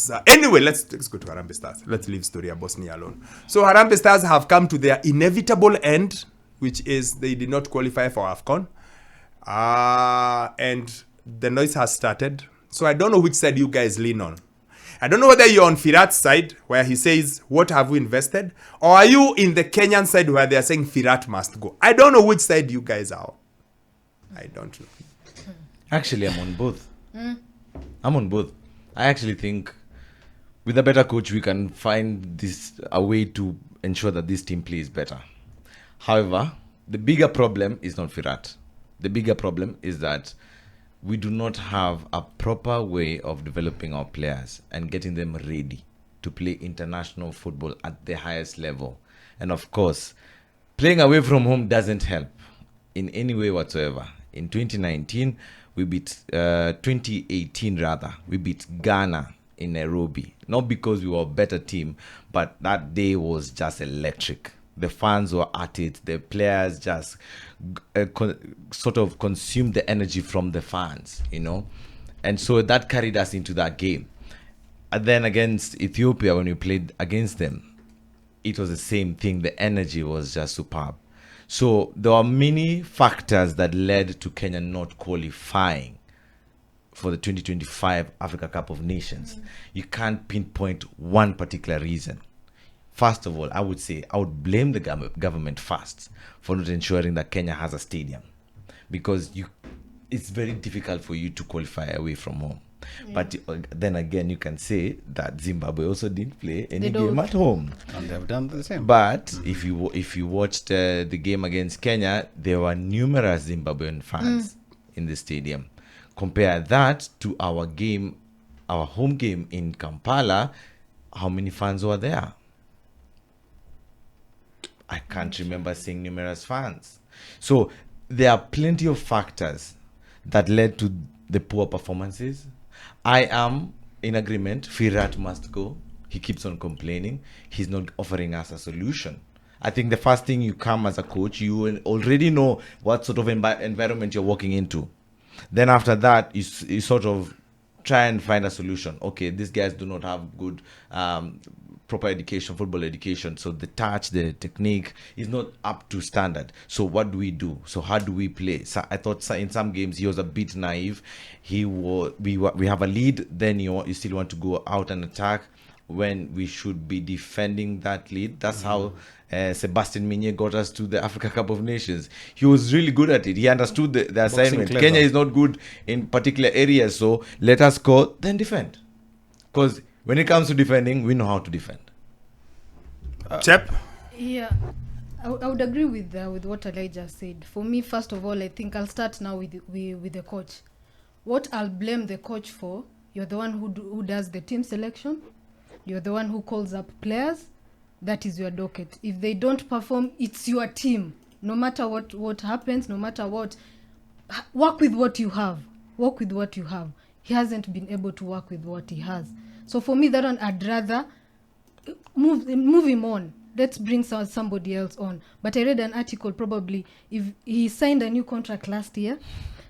was anyway. Let's go to Harambee Stars. Let's leave story of Bosnia alone. So Harambee Stars have come to their inevitable end, which is they did not qualify for Afcon, and the noise has started. So I don't know which side you guys lean on. I don't know whether you're on Firat's side, where he says, what have we invested? Or are you in the Kenyan side, where they're saying Firat must go? I don't know which side you guys are. I don't know. Actually, I'm on both. I'm on both. I actually think with a better coach, we can find a way to ensure that this team plays better. However, the bigger problem is not Firat. The bigger problem is that we do not have a proper way of developing our players and getting them ready to play international football at the highest level. And of course, playing away from home doesn't help in any way whatsoever. In 2019, we beat 2018 rather. We beat Ghana in Nairobi. Not because we were a better team, but that day was just electric. The fans were at it. The players just sort of consumed the energy from the fans, And so that carried us into that game. And then against Ethiopia, when we played against them, it was the same thing. The energy was just superb. So there are many factors that led to Kenya not qualifying for the 2025 Africa Cup of Nations. You can't pinpoint one particular reason. First of all, I would say I would blame the government first for not ensuring that Kenya has a stadium, because it's very difficult for you to qualify away from home. Yeah. But then again, you can say that Zimbabwe also didn't play any game at home, and they've done the same. But if you watched the game against Kenya, there were numerous Zimbabwean fans in the stadium. Compare that to our home game in Kampala. How many fans were there? I can't remember seeing numerous fans. So there are plenty of factors that led to the poor performances. I am in agreement. Firat must go. He keeps on complaining. He's not offering us a solution. I think the first thing you come as a coach, you already know what sort of environment you're walking into. Then after that, you sort of try and find a solution. Okay, these guys do not have good proper education, football education. So the touch, the technique is not up to standard. So what do we do? So how do we play? So I thought in some games he was a bit naive. We have a lead, then you still want to go out and attack when we should be defending that lead. That's how Sebastian Minye got us to the Africa Cup of Nations. He was really good at it. He understood the assignment. Kenya is not good in particular areas, so let us go, then defend. Because when it comes to defending, we know how to defend. Chep? Yeah, I would agree with what Elijah said. For me, first of all, I think I'll start now with the coach. What I'll blame the coach for, you're the one who does the team selection. You're the one who calls up players. That is your docket. If they don't perform, it's your team. No matter what happens, no matter what, work with what you have. Work with what you have. He hasn't been able to work with what he has. So for me, that one, I'd rather move him on. Let's bring somebody else on. But I read an article, probably, if he signed a new contract last year,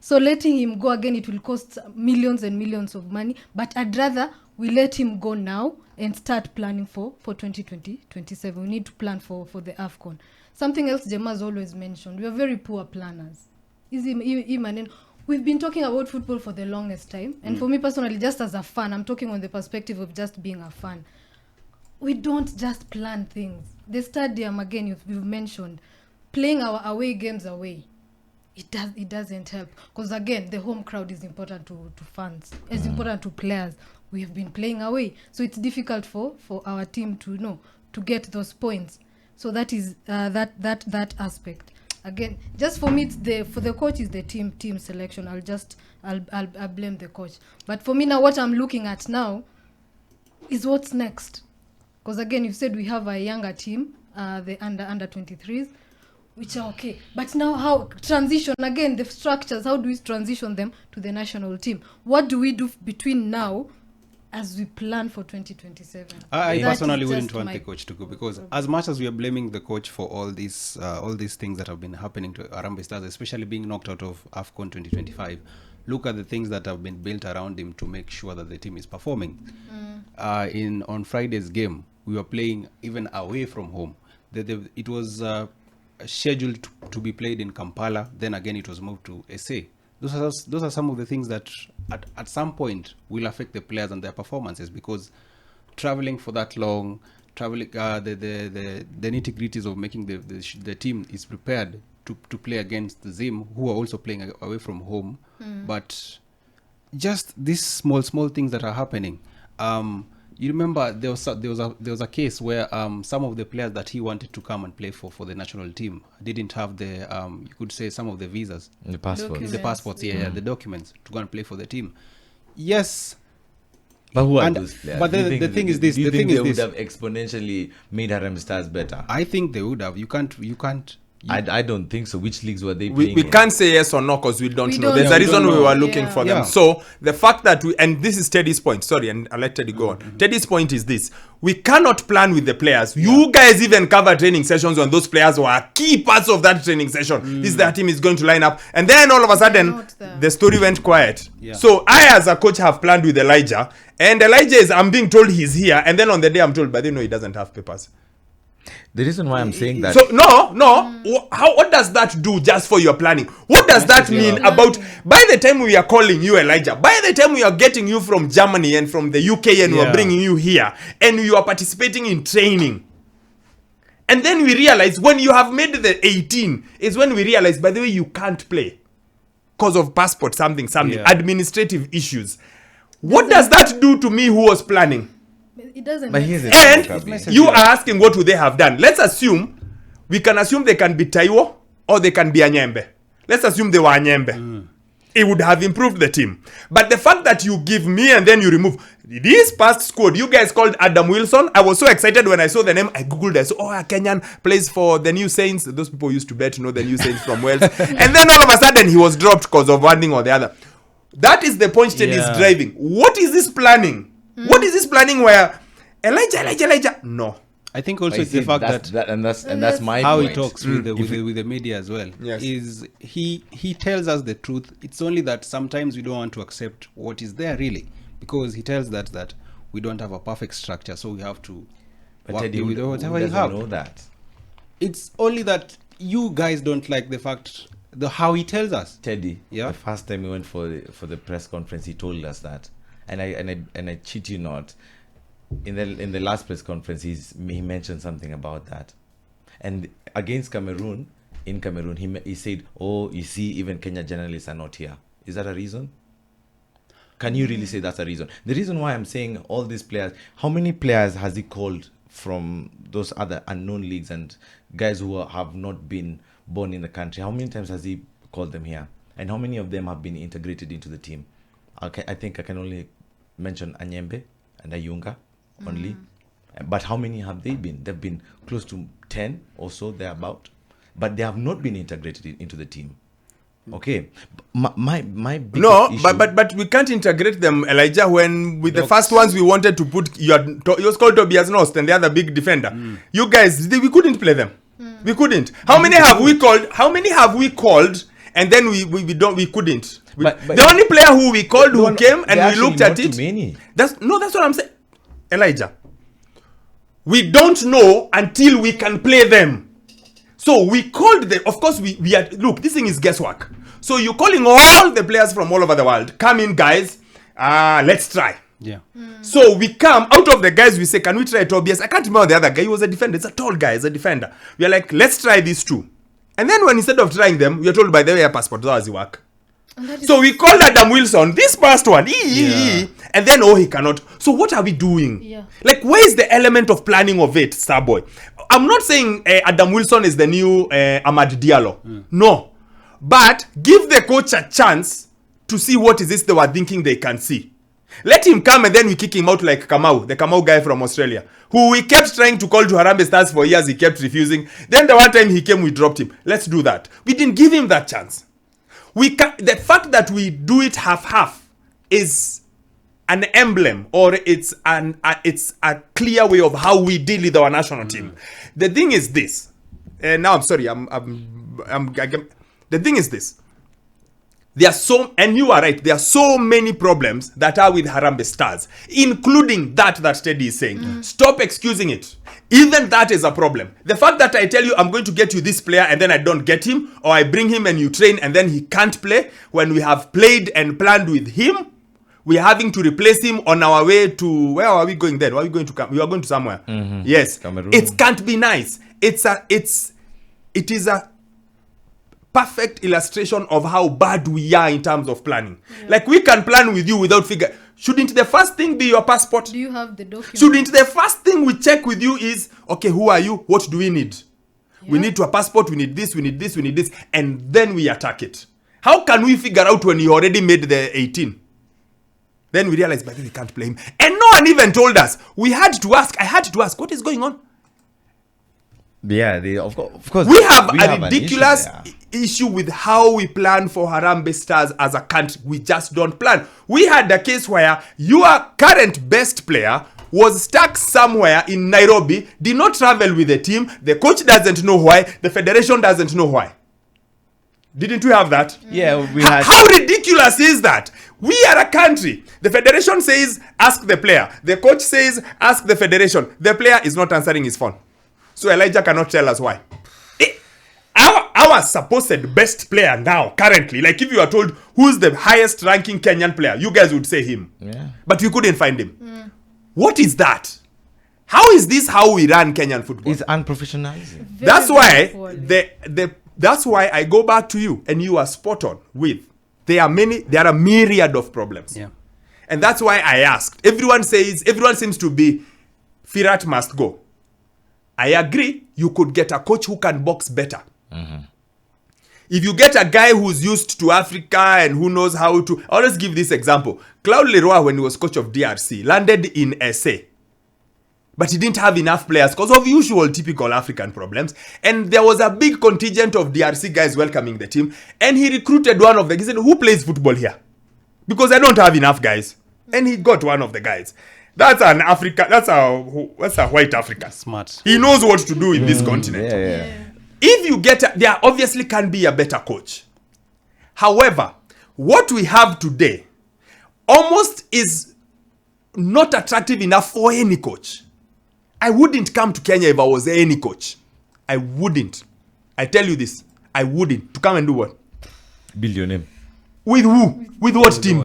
so letting him go again, it will cost millions and millions of money. But I'd rather we let him go now and start planning for 2020-27. We need to plan for the Afcon. Something else Jema's always mentioned, we are very poor planners. We've been talking about football for the longest time. And for me personally, just as a fan, I'm talking on the perspective of just being a fan. We don't just plan things. The stadium, again, you've mentioned, playing our away games away. It doesn't help. Because again, the home crowd is important to fans. It's important to players. We have been playing away. So it's difficult for our team to get those points. So that is that aspect. Again, just for me, for the coach is the team selection. I'll blame the coach. But for me now, what I'm looking at now is what's next. Because again, you said we have a younger team, the under 23s, which are okay. But now how transition, again, the structures, how do we transition them to the national team? What do we do between now as we plan for 2027? I personally wouldn't want the coach to go, because as much as we are blaming the coach for all these things that have been happening to Harambee Stars, especially being knocked out of Afcon 2025, look at the things that have been built around him to make sure that the team is performing. On Friday's game, we were playing even away from home. It was scheduled to be played in Kampala. Then again, it was moved to SA. Those are some of the things that at some point will affect the players and their performances, because traveling for that long, the nitty-gritties of making the team is prepared to play against the Zim, who are also playing away from home. But just these small things that are happening. You remember there was a case where some of the players that he wanted to come and play for the national team didn't have the you could say some of the visas, The passports. the passports, the documents to go and play for the team. Yes. But who are And- those players? but Do you the think- thing is this, Do you the think thing they is would this. have exponentially made Harambee Stars better? I think they would have. You can't. I don't think so. Which leagues were they We playing in? can't say yes or no because we don't We know. don't There's know. a We reason don't we know. were looking Yeah. for them. Yeah. So the fact that and this is Teddy's point, sorry, and I'll let Teddy go on. Teddy's point is this: we cannot plan with the players. You guys even cover training sessions on those players who are key parts of that training session. This their team is going to line up, and then all of a sudden not there. the story went quiet. Yeah. So I, as a coach, have planned with Elijah, and Elijah I'm being told he's here, and then on the day I'm told, but they know he doesn't have papers. The reason why I'm saying that. So what does that do just for your planning? What does that mean about by the time we are calling you Elijah, by the time we are getting you from Germany and from the UK and we are Yeah. bringing you here and you are participating in training, and then we realize when you have made the 18 is when we realize, by the way, you can't play because of passport something Yeah. administrative issues. What does that do to me who was planning? It doesn't But make here's the sense. thing, And Wokabi. you are asking what would they have done. Let's assume, we can assume they can be Taiwo or they can be Anyembe. Let's assume they were Anyembe. It would have improved the team. But the fact that you give me and then you remove this past squad, you guys called Adam Wilson. I was so excited when I saw the name. I googled. I saw, a Kenyan plays for the New Saints. Those people used to bet, know the New Saints from Wales. And then all of a sudden he was dropped because of one thing or the other. That is the point Teddy is Yeah. driving. What is this planning? What is this planning where Elijah? No. I think But also you it's the see, fact that's, that that's my how point. he talks with the media as well Yes. is he tells us the truth. It's only that sometimes we don't want to accept what is there really, because he tells that we don't have a perfect structure, so we have to But work Teddy, with who whatever you doesn't have. know that? It's only that you guys don't like the fact how he tells us. Teddy, Yeah. the first time we went for the press conference, he told us that, and I cheat you not. In the last press conference, he mentioned something about that, and against Cameroon, in Cameroon, he said, "Oh, you see, even Kenya journalists are not here." Is that a reason? Can you really say that's a reason? The reason why I'm saying all these players, how many players has he called from those other unknown leagues and guys who have not been born in the country? How many times has he called them here? And how many of them have been integrated into the team? I think I can only mention Anyembe and Ayunga only. But how many have they been? They've been close to 10 or so, thereabout. But they have not been integrated into the team. Okay. My biggest issue, but we can't integrate them, Elijah, when with the first ones we wanted to put you was called Tobias Nost and the other big defender. You guys, we couldn't play them. We couldn't. How many have we called and then we couldn't. But the only player who we called who came and we actually looked at not too it. many. That's what I'm saying. Elijah. We don't know until we can play them. So we called them. Of course, we are. Look, this thing is guesswork. So you're calling all the players from all over the world. Come in, guys. Let's try. Yeah. So we come out of the guys. We say, can we try Tobias? I can't remember the other guy. He was a defender. It's a tall guy. He's a defender. We are like, let's try these two. And then when instead of trying them, we are told, by the way, your passport does work. So we called Adam Wilson, this past one, and then he cannot. So what are we doing? Yeah. Like, where is the element of planning of it, Starboy? I'm not saying Adam Wilson is the new Ahmad Diallo. No. But give the coach a chance to see what is this they were thinking they can see. Let him come and then we kick him out like Kamau, the Kamau guy from Australia, who we kept trying to call to Harambee Stars for years. He kept refusing. Then the one time he came, we dropped him. Let's do that. We didn't give him that chance. The fact that we do it half is an emblem, or it's a clear way of how we deal with our national team. The thing is this. Now I'm sorry. The thing is this. There are and you are right, there are so many problems that are with Harambee Stars, including that Teddy is saying. Stop excusing it. Even that is a problem. The fact that I tell you I'm going to get you this player and then I don't get him, or I bring him and you train and then he can't play, when we have played and planned with him, we're having to replace him on our way to, where are we going then? Where are we going to come? We are going to somewhere. Yes. Cameroon. It can't be nice. It is a perfect illustration of how bad we are in terms of planning. Like, we can plan with you without figure. Shouldn't the first thing be your passport? Do you have the document? Shouldn't the first thing we check with you is, okay, who are you? What do we need? We need a passport, we need this, we need this, we need this, and then we attack it. How can we figure out when you already made the 18? Then we realize, but we can't play him. And no one even told us. I had to ask, what is going on? Yeah, of course. We have a an ridiculous issue issue with how we plan for Harambee Stars as a country. We just don't plan. We had a case where your current best player was stuck somewhere in Nairobi, did not travel with the team, the coach doesn't know why, the federation doesn't know why. Didn't we have that? Yeah, we had. How ridiculous is that? We are a country. The federation says, ask the player. The coach says, ask the federation. The player is not answering his phone. So Elijah cannot tell us why. Our supposed best player now, currently, like if you are told who's the highest ranking Kenyan player, you guys would say him. Yeah. But we couldn't find him. What is that? How is this how we run Kenyan football? It's unprofessionalizing. That's why that's why I go back to you, and you are spot on with there are a myriad of problems. Yeah. And that's why I asked. Everyone seems to be Firat must go. I agree, you could get a coach who can box better. If you get a guy who's used to Africa and who knows how to... I'll just give this example. Claude Leroy, when he was coach of DRC, landed in SA. But he didn't have enough players because of usual typical African problems. And there was a big contingent of DRC guys welcoming the team. And he recruited one of them. He said, who plays football here? Because I don't have enough guys. And he got one of the guys. That's a white Africa. Smart. He knows what to do in this continent. Yeah. If you there obviously can be a better coach. However, what we have today almost is not attractive enough for any coach. I wouldn't come to Kenya if I was any coach. I wouldn't. I tell you this. I wouldn't. To come and do what? Build your name. With who? With what team?